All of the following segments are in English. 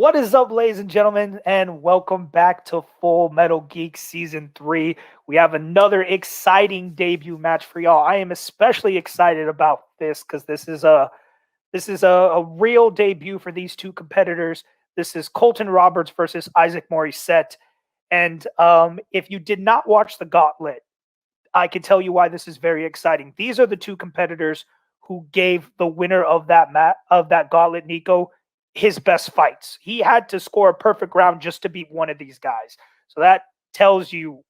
What is up, ladies and gentlemen, and welcome back to Full Metal Geek Season 3. We have another exciting debut match for y'all. I am especially excited about this because this is a real debut for these two competitors. This is Colton Roberts versus Isaac Morisette. And if you did not watch the Gauntlet, I can tell you why this is very exciting. These are the two competitors who gave the winner of that Gauntlet, Nico, his best fights. He had to score a perfect round just to beat one of these guys. So that tells you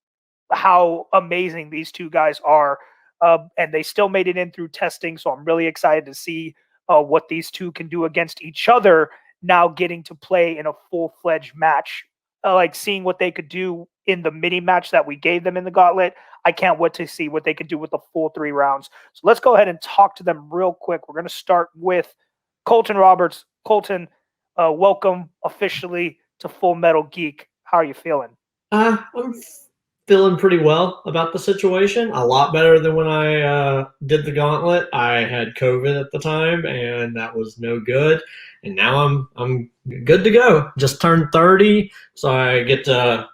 how amazing these two guys are. And they still made it in through testing. So I'm really excited to see what these two can do against each other now getting to play in a full-fledged match. Like seeing what they could do in the mini match that we gave them in the Gauntlet. I can't wait to see what they could do with the full 3 rounds. So let's go ahead and talk to them real quick. We're going to start with Colton Roberts. Colton, welcome officially to Full Metal Geek. How are you feeling? I'm feeling pretty well about the situation. A lot better than when I did the Gauntlet. I had COVID at the time, and that was no good. And now I'm good to go. Just turned 30, so I get to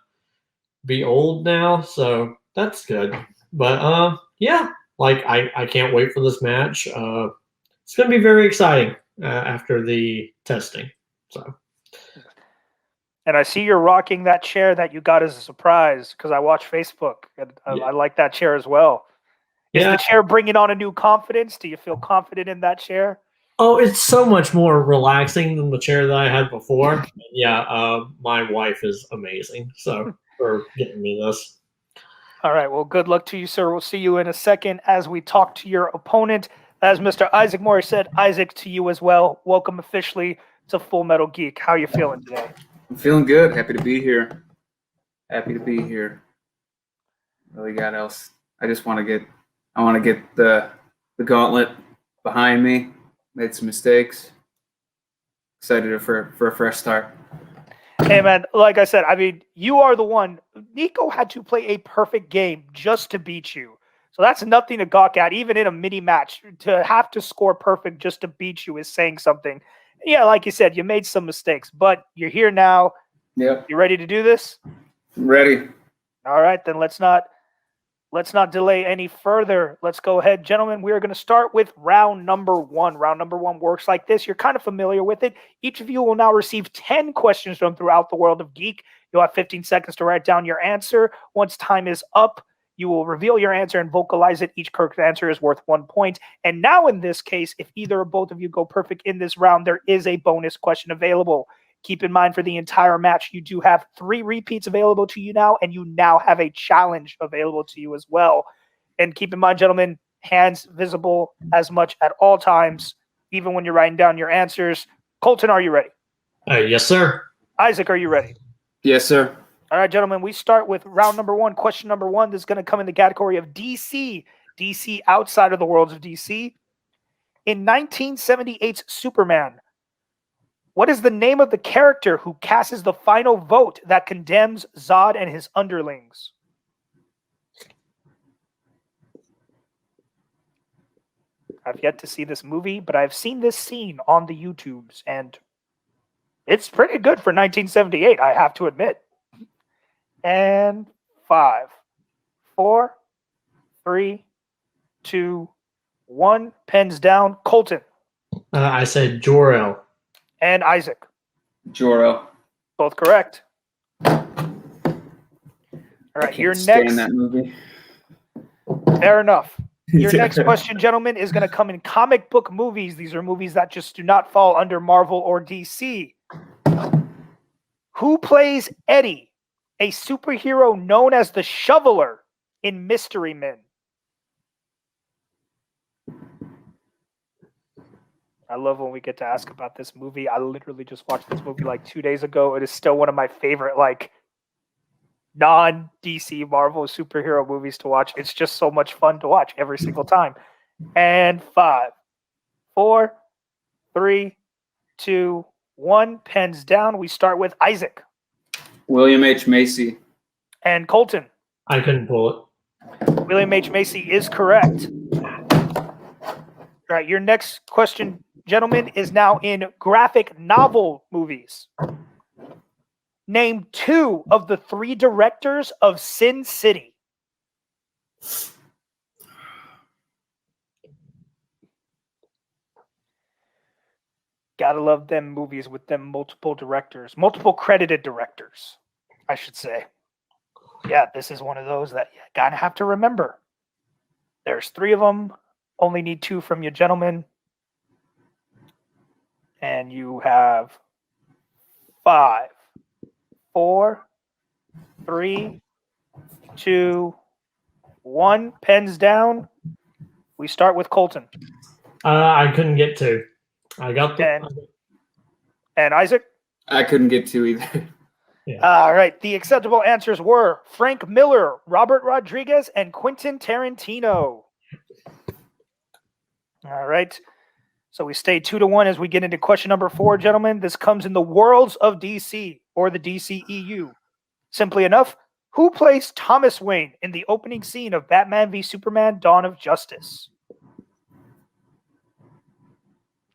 be old now. So that's good. But yeah, like I can't wait for this match. It's going to be very exciting after the testing. So. And I see you're rocking that chair that you got as a surprise because I watch Facebook and I like that chair as well. Is the chair bringing on a new confidence? Do you feel confident in that chair? Oh, it's so much more relaxing than the chair that I had before. Yeah, my wife is amazing. So for getting me this. All right. Well, good luck to you, sir. We'll see you in a second as we talk to your opponent. As Mr. Isaac Morris said, Isaac, to you as well. Welcome officially to Full Metal Geek. How are you feeling today? I'm feeling good. Happy to be here. Happy to be here. Really got else. I want to get the Gauntlet behind me. Made some mistakes. Excited for a fresh start. Hey, man, like I said, I mean, you are the one. Nico had to play a perfect game just to beat you. So that's nothing to gawk at, even in a mini match. To have to score perfect just to beat you is saying something. Yeah, like you said, you made some mistakes, but you're here now. Yep. You ready to do this? I'm ready. All right, then let's not delay any further. Let's go ahead, gentlemen. We are going to start with round number 1. Round number 1 works like this. You're kind of familiar with it. Each of you will now receive 10 questions from throughout the world of Geek. You'll have 15 seconds to write down your answer. Once time is up, you will reveal your answer and vocalize it. Each correct answer is worth 1 point. And now in this case, if either or both of you go perfect in this round, there is a bonus question available. Keep in mind for the entire match, you do have 3 repeats available to you now, and you now have a challenge available to you as well. And keep in mind, gentlemen, hands visible as much at all times, even when you're writing down your answers. Colton, are you ready? Yes, sir. Isaac, are you ready? Yes, sir. All right, gentlemen, we start with round number 1. Question number 1 is going to come in the category of DC. DC outside of the worlds of DC. In 1978's Superman, what is the name of the character who casts the final vote that condemns Zod and his underlings? I've yet to see this movie, but I've seen this scene on the YouTubes, and it's pretty good for 1978, I have to admit. And 5, 4, 3, 2, 1. Pens down. Colton. I said Jor-El. And Isaac. Jor-El. Both correct. All right, your next. That movie. Fair enough. Your next question, gentlemen, is going to come in comic book movies. These are movies that just do not fall under Marvel or DC. Who plays Eddie, a superhero known as the Shoveler in Mystery Men? I love when we get to ask about this movie. I literally just watched this movie like 2 days ago. It is still one of my favorite, like, non-DC Marvel superhero movies to watch. It's just so much fun to watch every single time. And 5, 4, 3, 2, 1. Pens down. We start with Isaac. William H. Macy. And Colton. I couldn't pull it. William H. Macy is correct. All right, your next question, gentlemen, is now in graphic novel movies. Name 2 of the 3 directors of Sin City. Gotta love them movies with them multiple credited directors, I should say. Yeah, this is one of those that you gotta have to remember. There's 3 of them. Only need 2 from you, gentlemen. And you have 5, 4, 3, 2, 1. Pens down. We start with Colton. I couldn't get 2. I got the. And Isaac? I couldn't get 2 either. Yeah. All right. The acceptable answers were Frank Miller, Robert Rodriguez, and Quentin Tarantino. All right. So we stay 2-1 as we get into question number 4, gentlemen. This comes in the worlds of DC or the DCEU. Simply enough, who plays Thomas Wayne in the opening scene of Batman v Superman: Dawn of Justice?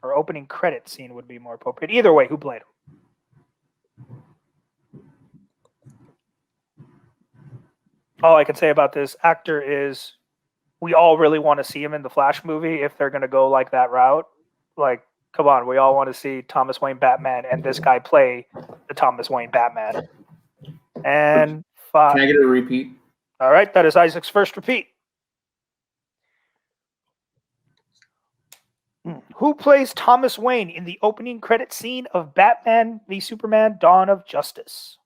Or opening credit scene would be more appropriate. Either way, who played him? All I can say about this actor is we all really want to see him in the Flash movie if they're going to go like that route. Like, come on, we all want to see Thomas Wayne Batman and this guy play the Thomas Wayne Batman. And 5. Can I get a repeat? All right, that is Isaac's first repeat. Who plays Thomas Wayne in the opening credit scene of Batman v Superman: Dawn of Justice?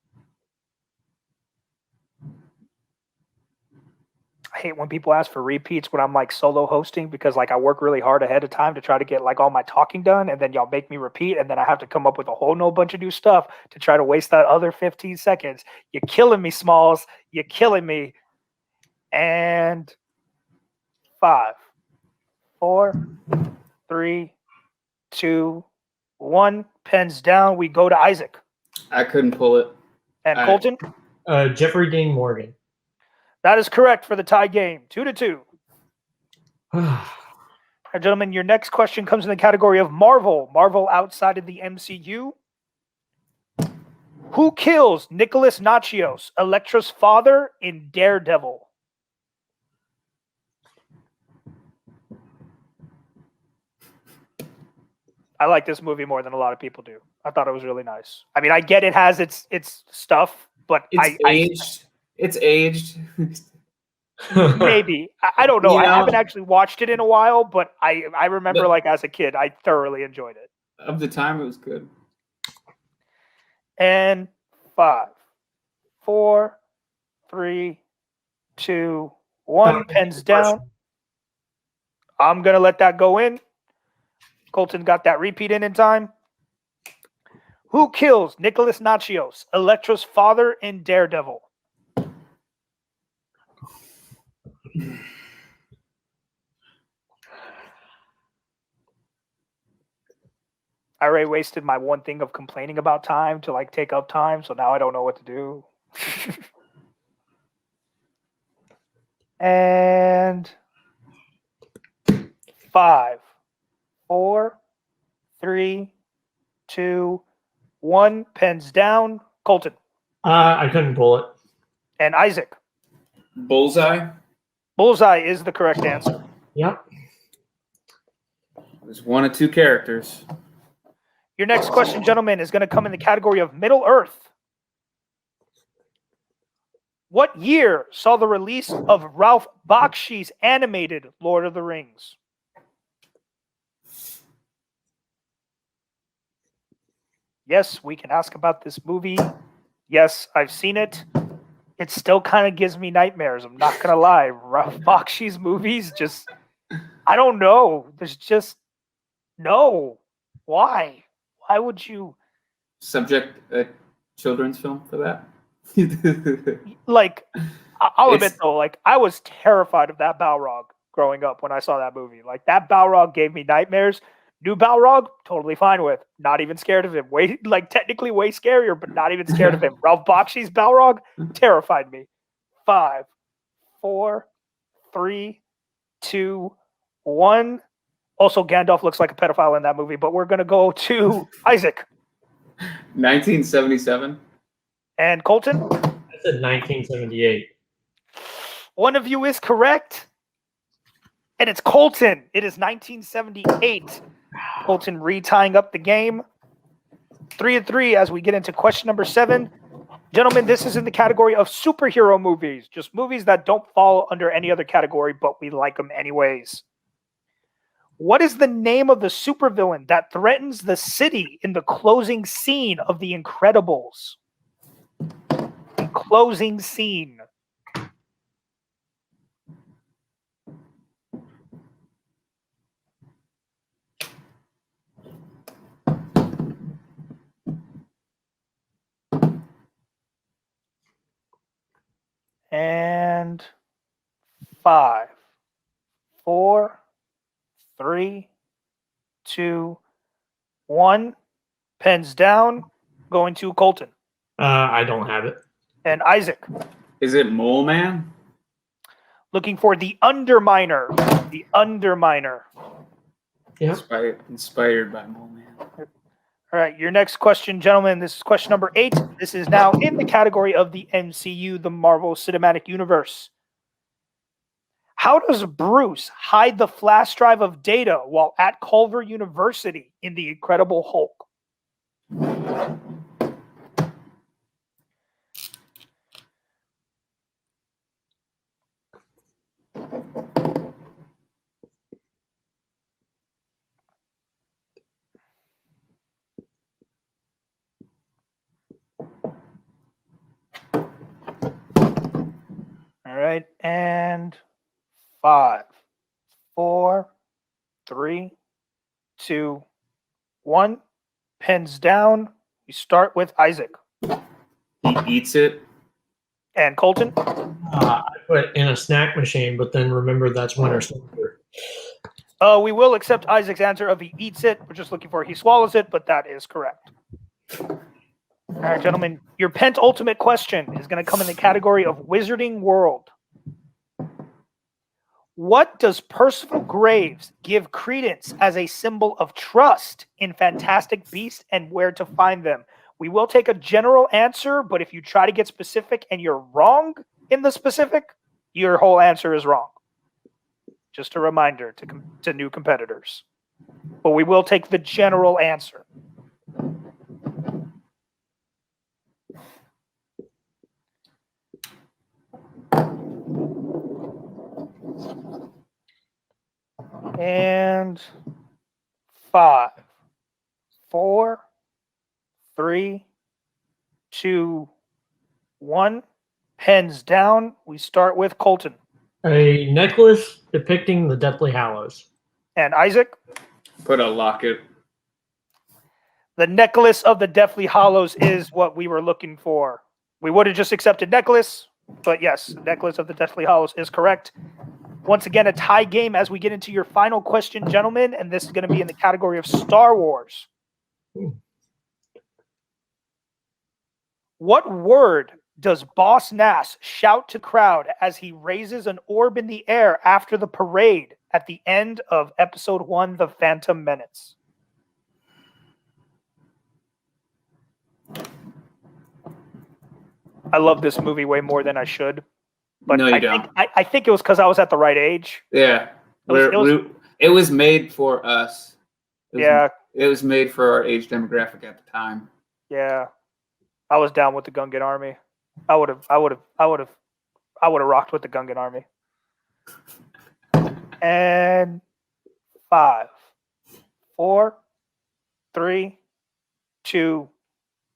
I hate when people ask for repeats when I'm like solo hosting because like I work really hard ahead of time to try to get like all my talking done, and then y'all make me repeat, and then I have to come up with a whole bunch of new stuff to try to waste that other 15 seconds. You're killing me, Smalls. You're killing me. And 5, 4, 3, 2, 1. Pens down. We go to Isaac. I couldn't pull it. And Colton? Jeffrey Dean Morgan. That is correct for the tie game. 2-2. All right, gentlemen, your next question comes in the category of Marvel. Marvel outside of the MCU. Who kills Nicholas Nachios, Elektra's father, in Daredevil? I like this movie more than a lot of people do. I thought it was really nice. I mean, I get it has its stuff, but It's aged. It's aged. Maybe. I don't know. You know, I haven't actually watched it in a while, but I remember like as a kid, I thoroughly enjoyed it. Of the time, it was good. And 5, 4, 3, 2, 1. Pens down. I'm going to let that go in. Colton got that repeat in time. Who kills Nicholas Nachios, Elektra's father, in Daredevil? I already wasted my one thing of complaining about time to like take up time, so now I don't know what to do. And 5, 4, 3, 2, 1. Pens down. Colton. I couldn't pull it. And Isaac. Bullseye. Bullseye is the correct answer. Yep. There's 1 of 2 characters. Your next question, gentlemen, is going to come in the category of Middle Earth. What year saw the release of Ralph Bakshi's animated Lord of the Rings? Yes, we can ask about this movie. Yes, I've seen it. It still kind of gives me nightmares. I'm not going to lie. Ralph Bakshi's movies just, I don't know. There's just, no. Why? Why would you? Subject a children's film for that? Like, I'll admit though, like I was terrified of that Balrog growing up when I saw that movie. Like that Balrog gave me nightmares. New Balrog, totally fine with. Not even scared of him. Way like technically way scarier, but not even scared of him. Ralph Bakshi's Balrog terrified me. 5, 4, 3, 2, 1. Also, Gandalf looks like a pedophile in that movie, but we're gonna go to Isaac. 1977. And Colton? I said 1978. One of you is correct. And it's Colton. It is 1978. Colton retying up the game. 3-3 as we get into question number 7. Gentlemen, this is in the category of superhero movies. Just movies that don't fall under any other category, but we like them anyways. What is the name of the supervillain that threatens the city in the closing scene of The Incredibles? The closing scene. And 5, 4, 3, 2, 1. Pens down. Going to Colton. I don't have it. And Isaac. Is it Mole Man? Looking for the Underminer. The Underminer. Yeah. Inspired by Mole Man. All right, your next question, gentlemen. This is question number 8. This is now in the category of the MCU, the Marvel Cinematic Universe. How does Bruce hide the flash drive of data while at Culver University in The Incredible Hulk? All right, and 5, 4, 3, 2, 1. Pens down. We start with Isaac. He eats it. And Colton. I put it in a snack machine, but then remember that's winter soldier. We will accept Isaac's answer of he eats it. We're just looking for he swallows it, but that is correct. All right, gentlemen, your penultimate question is going to come in the category of Wizarding World. What does Percival Graves give credence as a symbol of trust in Fantastic Beasts and Where to Find Them? We will take a general answer, but if you try to get specific and you're wrong in the specific, your whole answer is wrong. Just a reminder to new competitors. But we will take the general answer. And 5, 4, 3, 2, 1. Pens down. We start with Colton. A necklace depicting the Deathly Hallows. And Isaac. Put a locket. The necklace of the Deathly Hallows is what we were looking for. We would have just accepted necklace, but yes, necklace of the Deathly Hallows is correct. Once again, a tie game as we get into your final question, gentlemen, and this is going to be in the category of Star Wars. What word does Boss Nass shout to crowd as he raises an orb in the air after the parade at the end of Episode 1, The Phantom Menace? I love this movie way more than I should. But No, you don't. I think it was because I was at the right age. Yeah. It was made for us. It was made for our age demographic at the time. Yeah. I was down with the Gungan Army. I would have rocked with the Gungan Army. And 5, 4, 3, 2,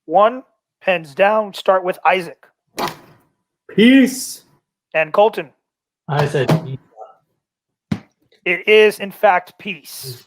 1. Pens down. Start with Isaac. Peace. And Colton. I said It is, in fact, peace.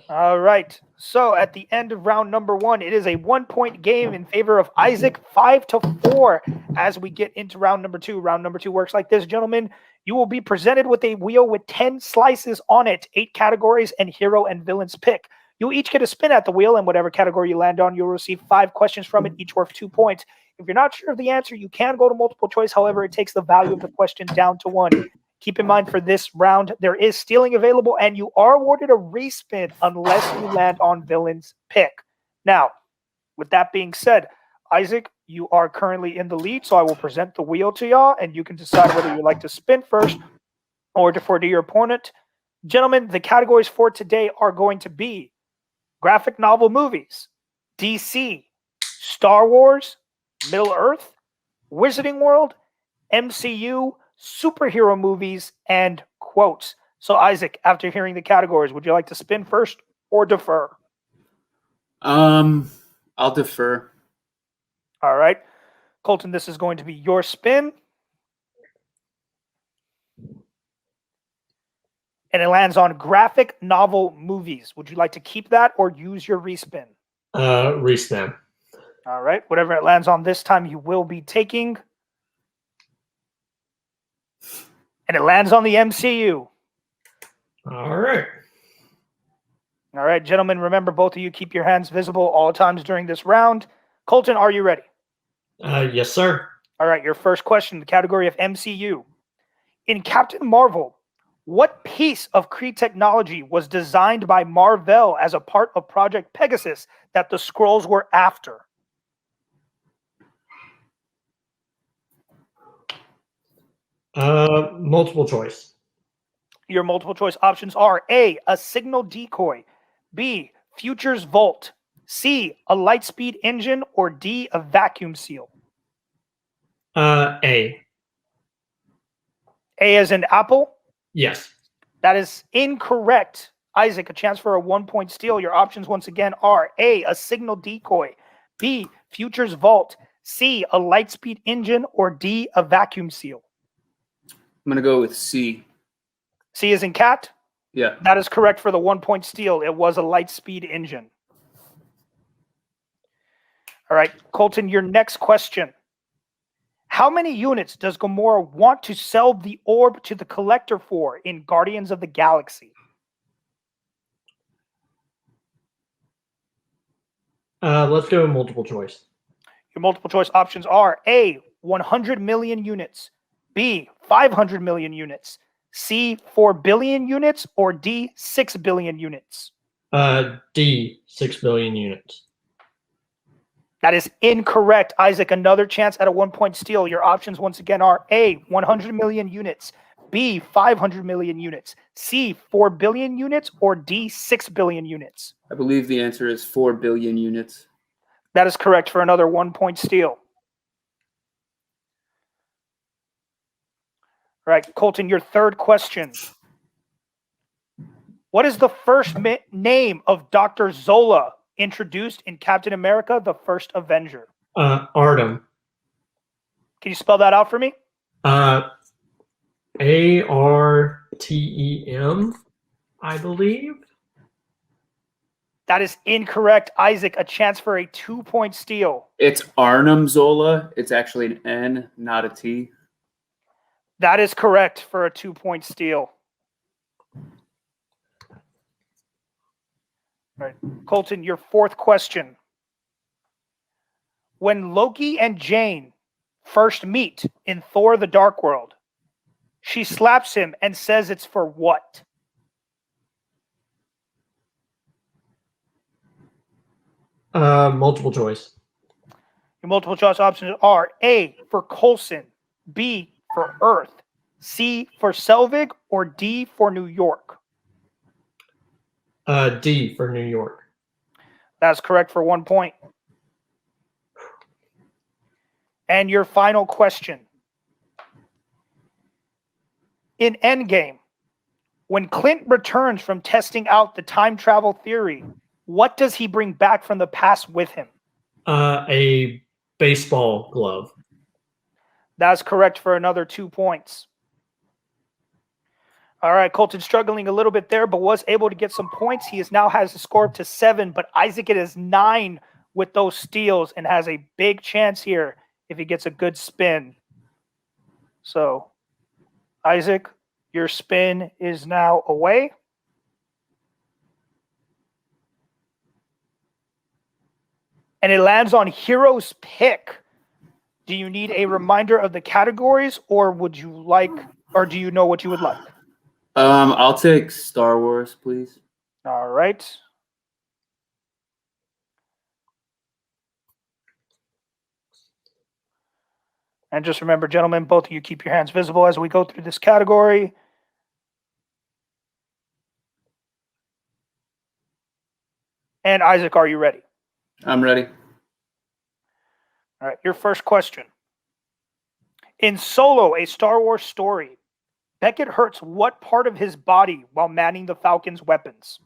All right. So at the end of round number 1, it is a 1-point game in favor of Isaac, 5-4. As we get into round number 2. Round number 2 works like this, gentlemen. You will be presented with a wheel with 10 slices on it, 8 categories, and hero and villains pick. You'll each get a spin at the wheel, and whatever category you land on, you'll receive 5 questions from it, each worth 2 points. If you're not sure of the answer, you can go to multiple choice. However, it takes the value of the question down to 1. Keep in mind for this round, there is stealing available, and you are awarded a respin unless you land on villain's pick. Now, with that being said, Isaac, you are currently in the lead, so I will present the wheel to y'all, and you can decide whether you like to spin first or defer to your opponent. Gentlemen, the categories for today are going to be graphic novel movies, DC, Star Wars, Middle Earth, Wizarding World, MCU, superhero movies, and quotes. So, Isaac, after hearing the categories, would you like to spin first or defer? I'll defer. All right. Colton, this is going to be your spin. And it lands on graphic novel movies. Would you like to keep that or use your respin? Respin. All right. Whatever it lands on this time, you will be taking. And it lands on the MCU. All right. All right, gentlemen, remember, both of you keep your hands visible all times during this round. Colton, are you ready? Yes, sir. All right, your first question, the category of MCU. In Captain Marvel, what piece of Kree technology was designed by Marvel as a part of Project Pegasus that the Skrulls were after? Multiple choice. Your multiple choice options are A, a signal decoy, B, Future's Vault, C, a lightspeed engine, or D, a vacuum seal. A. A as in apple? Yes. That is incorrect. Isaac, a chance for a 1-point steal. Your options once again are A, a signal decoy, B, Future's Vault, C, a lightspeed engine, or D, a vacuum seal. I'm gonna go with C. C as in cat? Yeah. That is correct for the 1-point steal. It was a lightspeed engine. All right, Colton, your next question. How many units does Gamora want to sell the orb to the collector for in Guardians of the Galaxy? Let's go with multiple choice. Your multiple choice options are A, 100 million units, B, 500 million units, C, 4 billion units, or D, 6 billion units. D, 6 billion units. That is incorrect. Isaac, another chance at a 1-point steal. Your options once again are A, 100 million units, B, 500 million units, C, 4 billion units, or D, 6 billion units. I believe the answer is 4 billion units. That is correct for another 1-point steal. All right, Colton, your third question. What is the first name of Dr. Zola introduced in Captain America, the First Avenger? Artem. Can you spell that out for me? ARTEM, I believe. That is incorrect. Isaac, a chance for a 2-point steal. It's Arnim Zola. It's actually an N, not a T. That is correct for a 2-point steal. All right, Colton, your fourth question. When Loki and Jane first meet in Thor: The Dark World, she slaps him and says it's for what? Multiple choice. Your multiple choice options are A, for Coulson, B, for Earth, C, for Selvig, or D, for New York. D, for New York. That's correct for 1 point. And your final question. In Endgame, when Clint returns from testing out the time travel theory, what does he bring back from the past with him? A baseball glove. That's correct for another 2 points. All right, Colton struggling a little bit there, but was able to get some points. He now has a score up to 7, but Isaac, it is 9 with those steals and has a big chance here if he gets a good spin. So, Isaac, your spin is now away. And it lands on Hero's Pick. Do you need a reminder of the categories, or would you like, or do you know what you would like? I'll take Star Wars, please. All right. And just remember, gentlemen, both of you keep your hands visible as we go through this category. And Isaac, are you ready? I'm ready. All right, your first question. In Solo, a Star Wars story, Beckett hurts what part of his body while manning the Falcon's weapons?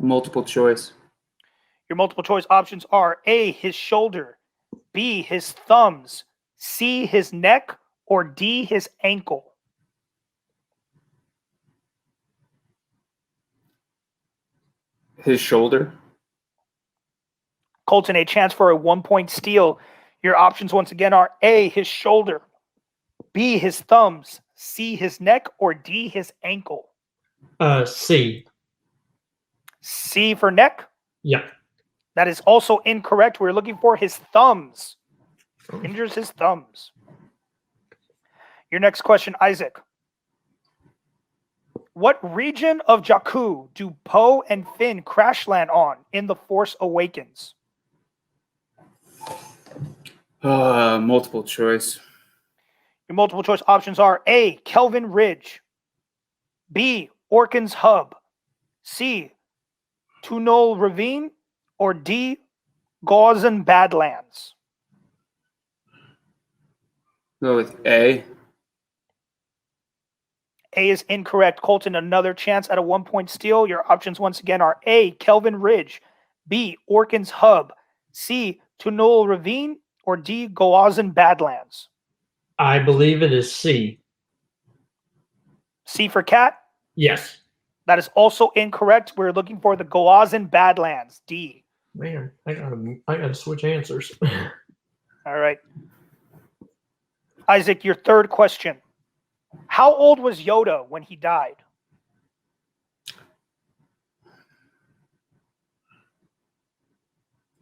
Multiple choice. Your multiple choice options are A, his shoulder, B, his thumbs, C, his neck, or D, his ankle. His shoulder. Colton, a chance for a 1-point steal. Your options once again are A, his shoulder, B, his thumbs, C, his neck, or D, his ankle. C. C for neck? Yep. That is also incorrect. We're looking for his thumbs. Injures his thumbs. Your next question, Isaac. What region of Jakku do Poe and Finn crash land on in The Force Awakens? Multiple choice. Your multiple choice options are A, Kelvin Ridge, B, Orkin's Hub, C, Tunol Ravine, or D, Gauzen Badlands. Go with A. A is incorrect. Colton, another chance at a 1-point steal. Your options once again are A, Kelvin Ridge, B, Orkin's Hub, C, Tunol Ravine, or D, Gauzen Badlands. I believe it is C. C for cat? Yes. That is also incorrect. We're looking for the Gauzen Badlands, D. Man, I gotta switch answers. All right. Isaac, your third question. How old was Yoda when he died?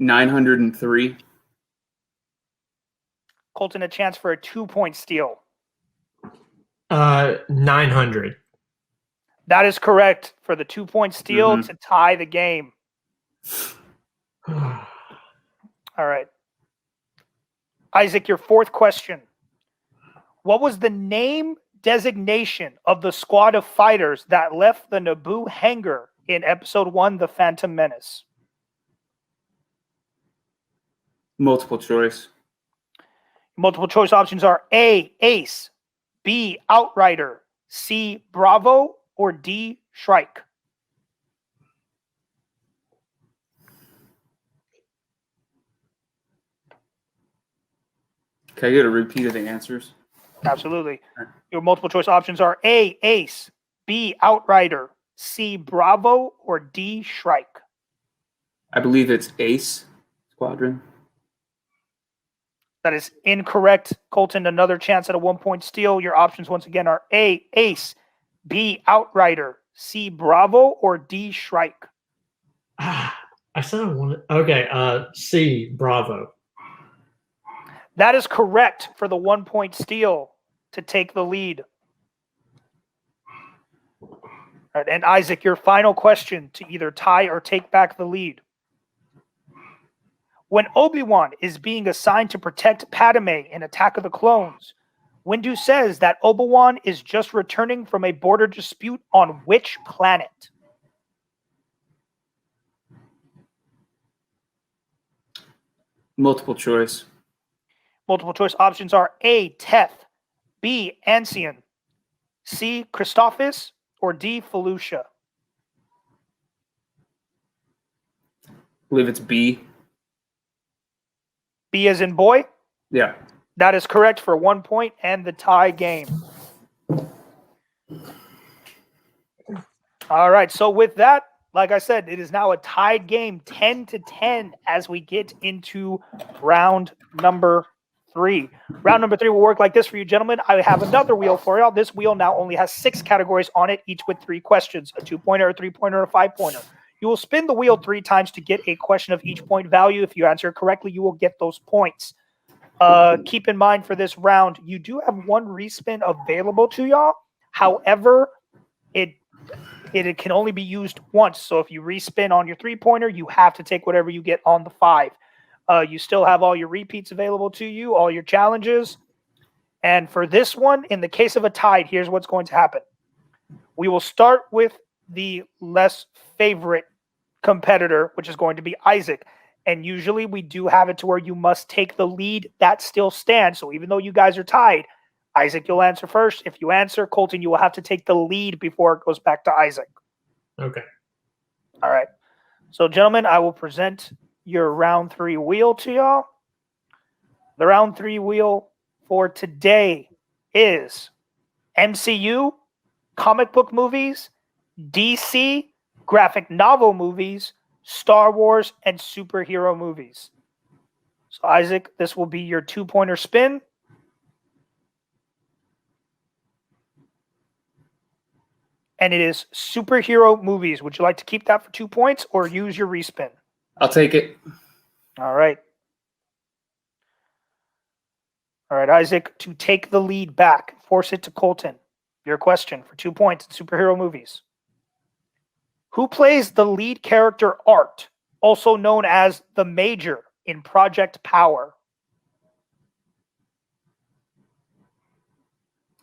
$903. Colton, a chance for a 2-point steal. 900. That is correct for the 2-point steal to tie the game. All right. Isaac, your fourth question. What was the name designation of the squad of fighters that left the Naboo hangar in Episode 1, The Phantom Menace? Multiple choice. Multiple choice options are A, Ace, B, Outrider, C, Bravo, or D, Shrike. Can I get a repeat of the answers? Absolutely. Your multiple choice options are A, Ace, B, Outrider, C, Bravo, or D, Shrike. I believe it's Ace Squadron. That is incorrect. Colton, another chance at a 1-point steal. Your options once again are A, Ace, B, Outrider, C, Bravo, or D, Shrike. I said I wanted. Okay, C, Bravo. That is correct for the 1-point steal to take the lead. All right, and Isaac, your final question to either tie or take back the lead. When Obi-Wan is being assigned to protect Padme in Attack of the Clones, Windu says that Obi-Wan is just returning from a border dispute on which planet? Multiple choice. Multiple choice options are A, Teth, B, Ancien, C, Christophsis, or D, Felucia. I believe it's B. B as in boy? Yeah. That is correct for 1 point and the tie game. All right, so with that, like I said, it is now a tied game, 10-10, as we get into round number 3. Round number 3 will work like this for you, gentlemen. I have another wheel for you. This wheel now only has 6 categories on it, each with 3 questions, a 2-pointer, a 3-pointer, and a 5-pointer. You will spin the wheel 3 times to get a question of each point value. If you answer correctly, you will get those points. Keep in mind for this round, you do have 1 respin available to y'all. However, it can only be used once. So if you respin on your 3-pointer, you have to take whatever you get on the 5. You still have all your repeats available to you, all your challenges. And for this one, in the case of a tie, here's what's going to happen. We will start with the less favorite competitor, which is going to be Isaac. And usually we do have it to where you must take the lead. That still stands. So even though you guys are tied, Isaac, you'll answer first. If you answer, Colton, you will have to take the lead before it goes back to Isaac. Okay. All right. So, gentlemen, I will present your round 3 wheel to y'all. The round 3 wheel for today is MCU, comic book movies, DC, graphic novel movies, Star Wars, and superhero movies. So, Isaac, this will be your 2-pointer spin. And it is superhero movies. Would you like to keep that for 2 points or use your respin? I'll take it. All right. All right, Isaac, to take the lead back, force it to Colton. Your question for 2 points in superhero movies. Who plays the lead character Art, also known as the Major, in Project Power?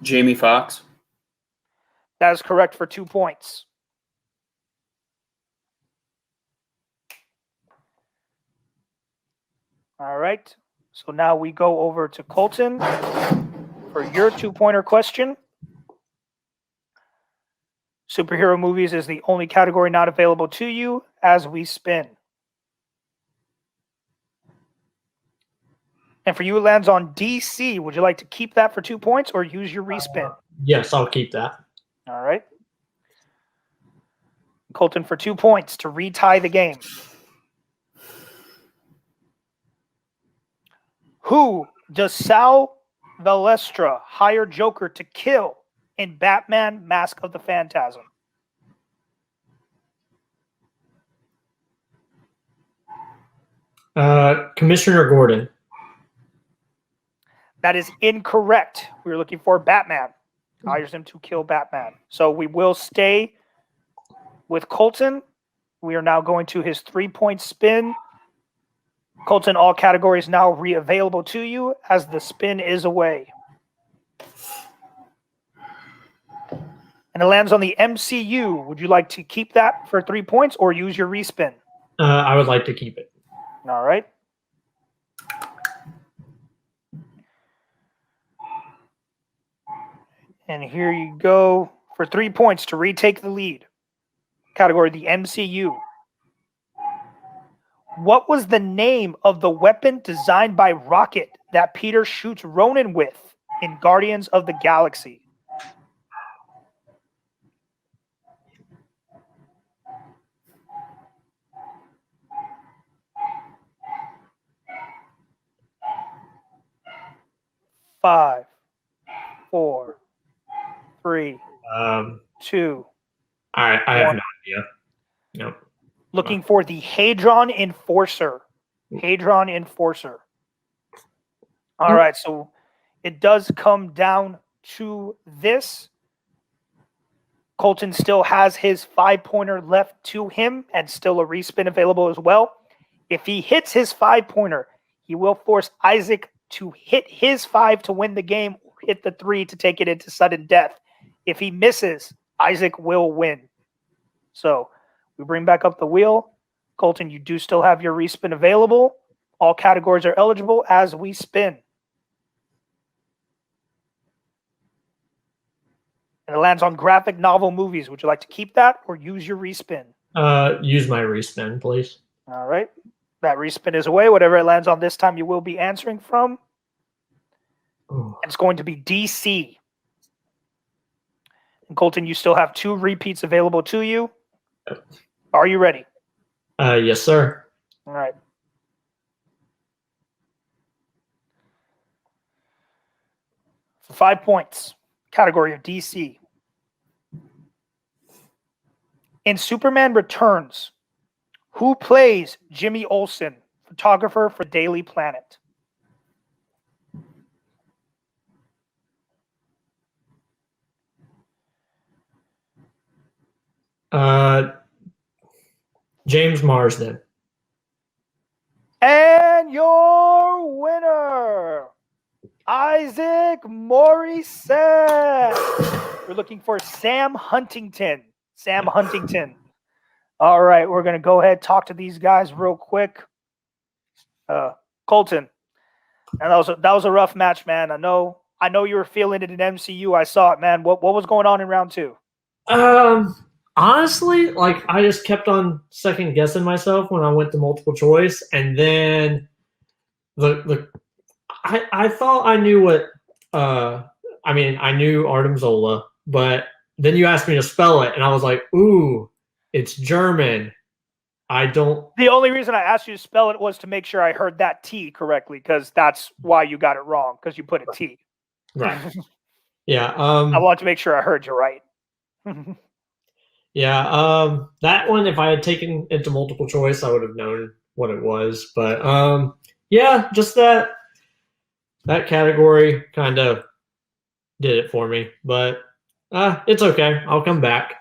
Jamie Foxx. That is correct for 2 points. All right. So now we go over to Colton for your 2-pointer question. Superhero movies is the only category not available to you as we spin. And for you, it lands on DC. Would you like to keep that for 2 points or use your respin? Yes, I'll keep that. All right. Colton for 2 points to retie the game. Who does Sal Valestra hire Joker to kill in Batman Mask of the Phantasm? Commissioner Gordon. That is incorrect. We were looking for Batman. Hires him to kill Batman. So we will stay with Colton. We are now going to his 3-point spin. Colton, all categories now re-available to you as the spin is away. And it lands on the MCU. Would you like to keep that for 3 points or use your respin? I would like to keep it. All right. And here you go for 3 points to retake the lead. Category, the MCU. What was the name of the weapon designed by Rocket that Peter shoots Ronan with in Guardians of the Galaxy? Five, 4, 3, 2. I have no idea. Nope. Looking for the Hadron Enforcer. Hadron Enforcer. All right, so it does come down to this. Colton still has his 5-pointer left to him and still a respin available as well. If he hits his 5-pointer, he will force Isaac to hit his 5 to win the game, or hit the 3 to take it into sudden death. If he misses, Isaac will win. So we bring back up the wheel. Colton, you do still have your respin available. All categories are eligible as we spin. And it lands on graphic novel movies. Would you like to keep that or use your respin? Use my respin, please. All right. That respin is away. Whatever it lands on this time, you will be answering from. Ooh. It's going to be DC. And Colton, you still have 2 repeats available to you. Yep. Are you ready? Yes, sir. All right. For 5 points, category of DC. In Superman Returns, who plays Jimmy Olsen, photographer for Daily Planet? James Marsden. And your winner, Isaac Morisette. We're looking for Sam Huntington. Sam Huntington. All right, we're going to go ahead and talk to these guys real quick. Colton, and that was a rough match, man. I know you were feeling it in MCU. I saw it, man. What was going on in round 2? Honestly, like I just kept on second guessing myself when I went to multiple choice, and then I thought I knew what I knew Artem Zola, but then you asked me to spell it, and I was like, ooh, it's German. I don't. The only reason I asked you to spell it was to make sure I heard that T correctly, because that's why you got it wrong, because you put a T. Right. Yeah. I want to make sure I heard you right. Yeah. That one, if I had taken it to multiple choice, I would have known what it was. But yeah, just that category kind of did it for me. But it's okay. I'll come back.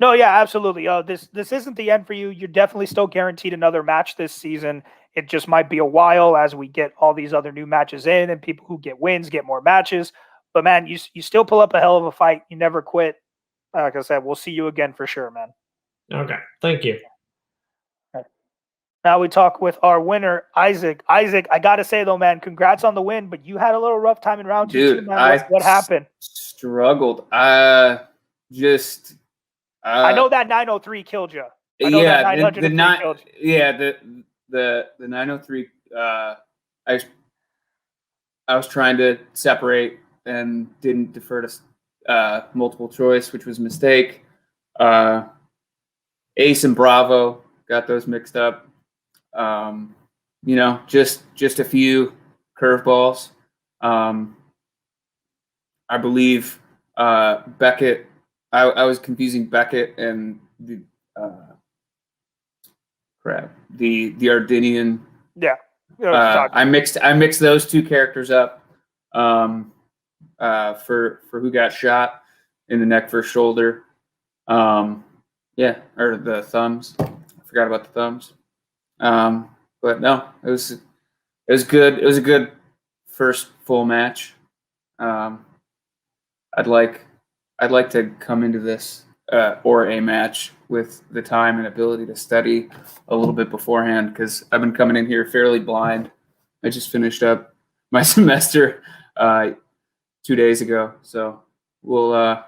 No, yeah, absolutely. This isn't the end for you. You're definitely still guaranteed another match this season. It just might be a while as we get all these other new matches in, and people who get wins get more matches. But man, you still pull up a hell of a fight. You never quit. Like I said, we'll see you again for sure, man. Okay, thank you. Now we talk with our winner, Isaac. Isaac, I gotta say though, man, congrats on the win. But you had a little rough time in round 2, Dude, too, man. What happened? Struggled. I know that 903 killed you. I know Yeah, that 903 killed you. Yeah, the 903. I was trying to separate and didn't defer to multiple choice, which was a mistake. Ace and Bravo got those mixed up. Just a few curveballs. I believe Beckett. I was confusing Beckett and the Ardenian. Yeah. I mixed those two characters up for who got shot in the neck versus shoulder. Or the thumbs. I forgot about the thumbs. But no, it was good. It was a good first full match. I'd like to come into this or a match with the time and ability to study a little bit beforehand, because I've been coming in here fairly blind. I just finished up my semester 2 days ago, so we'll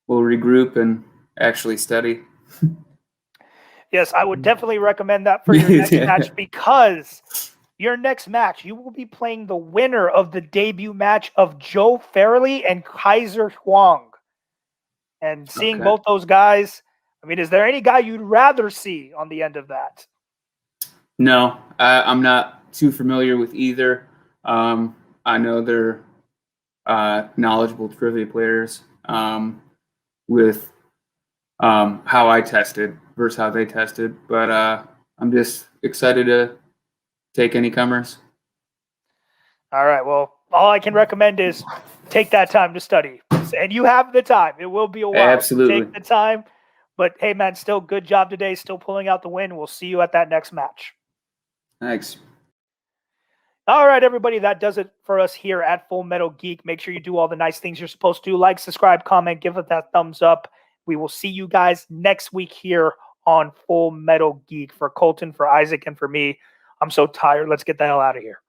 regroup and actually study. Yes, I would definitely recommend that for your next match, because your next match, you will be playing the winner of the debut match of Joe Fairley and Kaiser Huang. And seeing both those guys, I mean, is there any guy you'd rather see on the end of that? No, I'm not too familiar with either. I know they're knowledgeable trivia players with how I tested versus how they tested. But I'm just excited to take any comers. All right. Well, all I can recommend is take that time to study. And you have the time. It will be a while. Absolutely. Take the time. But hey, man, still good job today. Still pulling out the win. We'll see you at that next match. Thanks. All right, everybody. That does it for us here at Full Metal Geek. Make sure you do all the nice things you're supposed to. Like, subscribe, comment, give it that thumbs up. We will see you guys next week here on Full Metal Geek. For Colton, for Isaac, and for me, I'm so tired. Let's get the hell out of here.